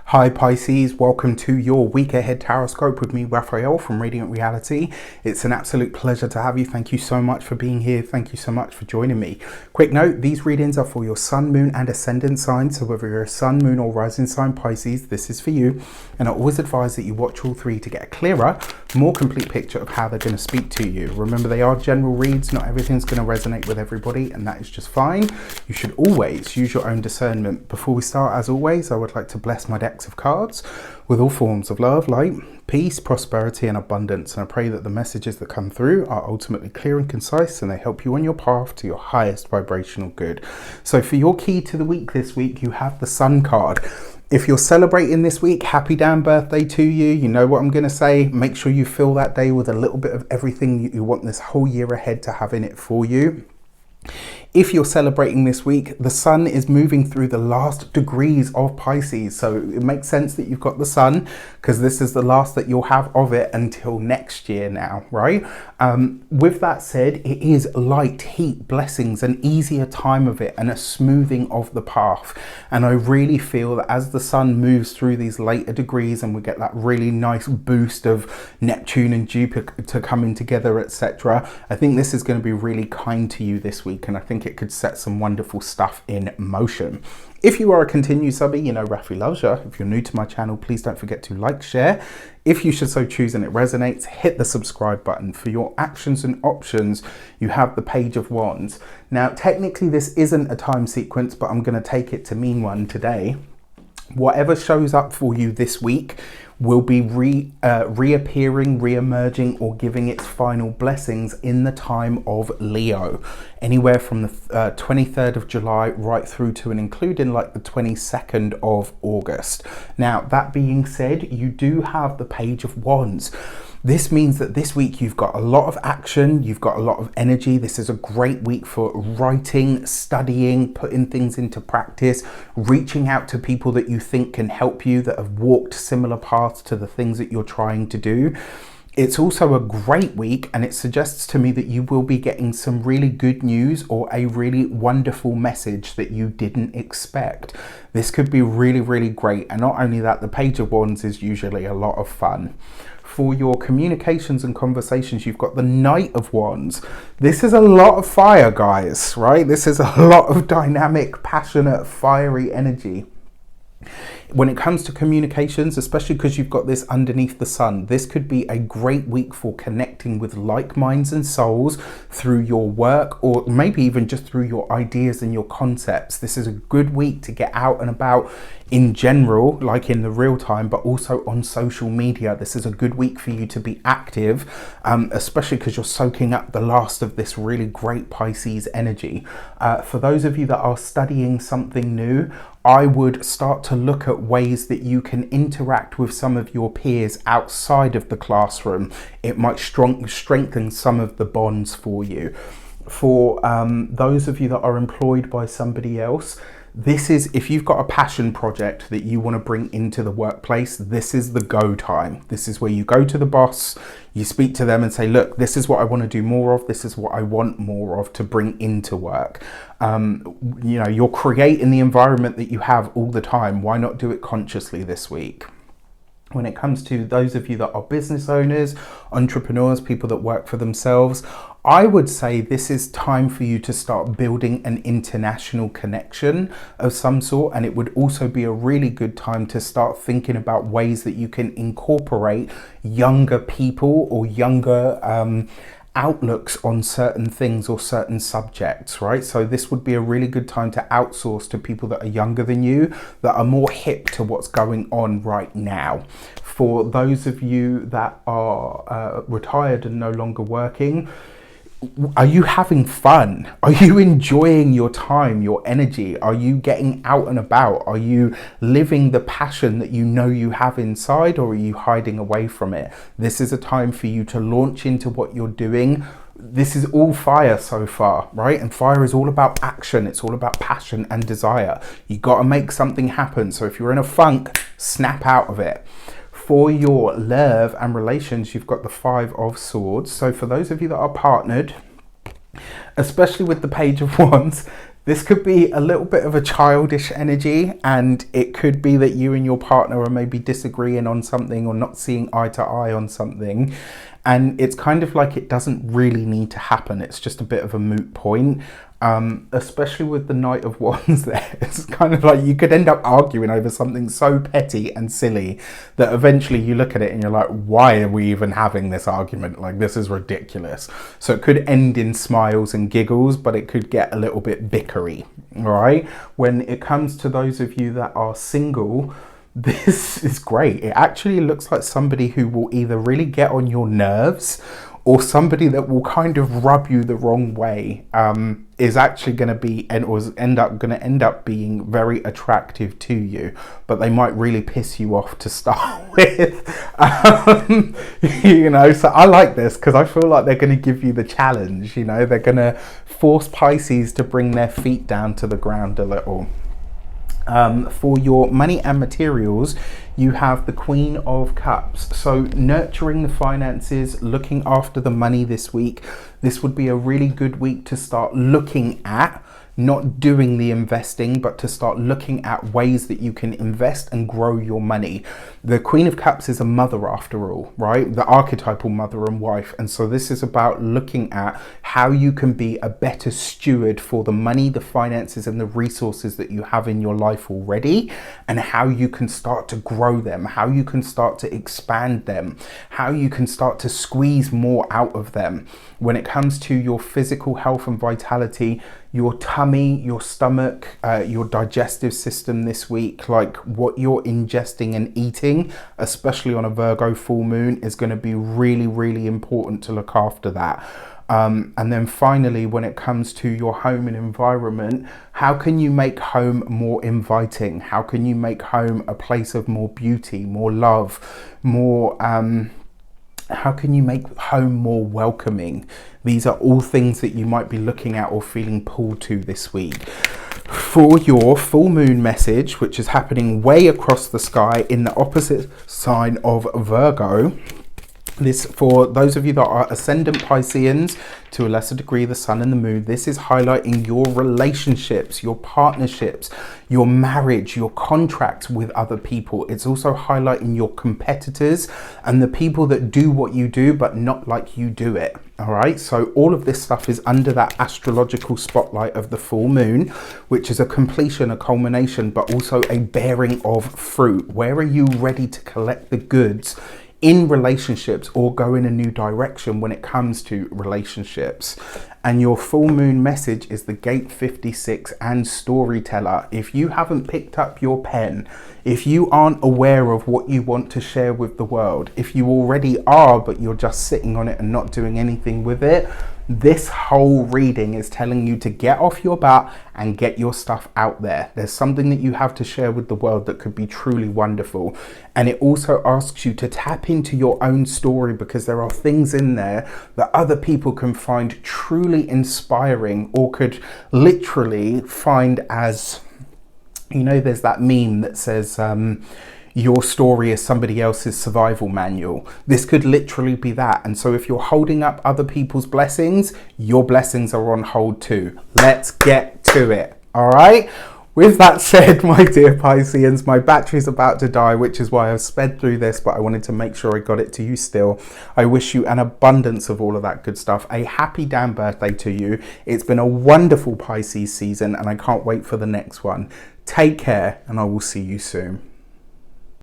Hi Pisces, welcome to your week ahead taroscope with me, Raphael from Reydiant Reality. It's an absolute pleasure to have you. Thank you so much for being here. Thank you so much for joining me. Quick note, these readings are for your sun, moon and ascendant signs. So whether you're a sun, moon or rising sign Pisces, this is for you. And I always advise that you watch all three to get a clearer, more complete picture of how they're going to speak to you. Remember, they are general reads. Not everything's going to resonate with everybody, and that is just fine. You should always use your own discernment. Before we start, as always, I would like to bless my deck of cards with all forms of love, light, peace, prosperity and abundance, and I pray that the messages that come through are ultimately clear and concise and they help you on your path to your highest vibrational good. So for your key to the week this week, you have the Sun card. If you're celebrating this week, happy damn birthday to you. You know what I'm going to say. Make sure you fill that day with a little bit of everything you want this whole year ahead to have in it for you. If you're celebrating this week, the sun is moving through the last degrees of Pisces. So it makes sense that you've got the sun because this is the last that you'll have of it until next year now, right? With that said, it is light, heat, blessings, an easier time of it and a smoothing of the path. And I really feel that as the sun moves through these later degrees and we get that really nice boost of Neptune and Jupiter coming together, etc., I think this is going to be really kind to you this week, and I think it could set some wonderful stuff in motion. If you are a continued subby, you know Rafi loves you. If you're new to my channel, please don't forget to like, share. If you should so choose and it resonates, hit the subscribe button. For your actions and options, you have the Page of Wands. Now, technically this isn't a time sequence, but I'm going to take it to mean one today. Whatever shows up for you this week will be reappearing, re-emerging, or giving its final blessings in the time of Leo, anywhere from the 23rd of July right through to and including like the 22nd of August. Now, that being said, you do have the Page of Wands. This means that this week you've got a lot of action, you've got a lot of energy. This is a great week for writing, studying, putting things into practice, reaching out to people that you think can help you, that have walked similar paths to the things that you're trying to do. It's also a great week, and it suggests to me that you will be getting some really good news or a really wonderful message that you didn't expect. This could be really, really great. And not only that, the Page of Wands is usually a lot of fun. For your communications and conversations, you've got the Knight of Wands. This is a lot of fire, guys, right? This is a lot of dynamic, passionate, fiery energy. When it comes to communications, especially because you've got this underneath the sun, this could be a great week for connecting with like minds and souls through your work, or maybe even just through your ideas and your concepts. This is a good week to get out and about in general, like in the real time, but also on social media. This is a good week for you to be active, especially because you're soaking up the last of this really great Pisces energy. For those of you that are studying something new, I would start to look at ways that you can interact with some of your peers outside of the classroom. It might strengthen some of the bonds for you. For those of you that are employed by somebody else, this is, if you've got a passion project that you want to bring into the workplace, this is the go time. This is where you go to the boss, you speak to them and say, look, this is what I want to do more of. This is what I want more of to bring into work. You know, you're creating the environment that you have all the time. Why not do it consciously this week? When it comes to those of you that are business owners, entrepreneurs, people that work for themselves, I would say this is time for you to start building an international connection of some sort. And it would also be a really good time to start thinking about ways that you can incorporate younger people or younger outlooks on certain things or certain subjects, right? So this would be a really good time to outsource to people that are younger than you, that are more hip to what's going on right now. For those of you that are retired and no longer working, are you having fun? Are you enjoying your time, your energy? Are you getting out and about? Are you living the passion that you know you have inside, or are you hiding away from it? This is a time for you to launch into what you're doing. This is all fire so far, right? And fire is all about action. It's all about passion and desire. You got to make something happen. So if you're in a funk, snap out of it. For your love and relations, you've got the Five of Swords. So for those of you that are partnered, especially with the Page of Wands, This could be a little bit of a childish energy, and it could be that you and your partner are maybe disagreeing on something or not seeing eye to eye on something. And it's kind of like it doesn't really need to happen. It's just a bit of a moot point, especially with the Knight of Wands there. It's kind of like you could end up arguing over something so petty and silly that eventually you look at it and you're like, why are we even having this argument? Like, this is ridiculous. So it could end in smiles and giggles, but it could get a little bit bickery, all right? When it comes to those of you that are single, this is great. It actually looks like somebody who will either really get on your nerves or somebody that will kind of rub you the wrong way is actually going to be end up being very attractive to you, but they might really piss you off to start with. You know, so I like this because I feel like they're going to give you the challenge. You know, they're going to force Pisces to bring their feet down to the ground a little. For your money and materials, you have the Queen of Cups. So nurturing the finances, looking after the money this week. This would be a really good week to start looking at, not doing the investing, but to start looking at ways that you can invest and grow your money. The Queen of Cups is a mother after all, right? The archetypal mother and wife. And so this is about looking at how you can be a better steward for the money, the finances, and the resources that you have in your life already, and how you can start to grow them, how you can start to expand them, how you can start to squeeze more out of them. When it comes to your physical health and vitality, your tummy, your stomach, your digestive system this week, like what you're ingesting and eating, especially on a Virgo full moon, is going to be really, really important to look after that. And then finally, when it comes to your home and environment, how can you make home more inviting? How can you make home a place of more beauty, more love, more... how can you make home more welcoming? These are all things that you might be looking at or feeling pulled to this week. For your full moon message, which is happening way across the sky in the opposite sign of Virgo, this, for those of you that are ascendant Pisceans, to a lesser degree the sun and the moon, this is highlighting your relationships, your partnerships, your marriage, your contracts with other people. It's also highlighting your competitors and the people that do what you do but not like you do it. All right, so all of this stuff is under that astrological spotlight of the full moon, which is a completion, a culmination, but also a bearing of fruit. Where are you ready to collect the goods in relationships or go in a new direction when it comes to relationships? And your full moon message is the Gate 56 and Storyteller. If you haven't picked up your pen, if you aren't aware of what you want to share with the world, if you already are but you're just sitting on it and not doing anything with it, this whole reading is telling you to get off your butt and get your stuff out there. There's something that you have to share with the world that could be truly wonderful. And it also asks you to tap into your own story, because there are things in there that other people can find truly inspiring or could literally find as, you know, there's that meme that says, your story is somebody else's survival manual. This could literally be that. And so if you're holding up other people's blessings, your blessings are on hold too. Let's get to it. All right. With that said, my dear Pisceans, my battery's about to die, which is why I've sped through this, but I wanted to make sure I got it to you still. I wish you an abundance of all of that good stuff. A happy damn birthday to you. It's been a wonderful Pisces season, and I can't wait for the next one. Take care, and I will see you soon.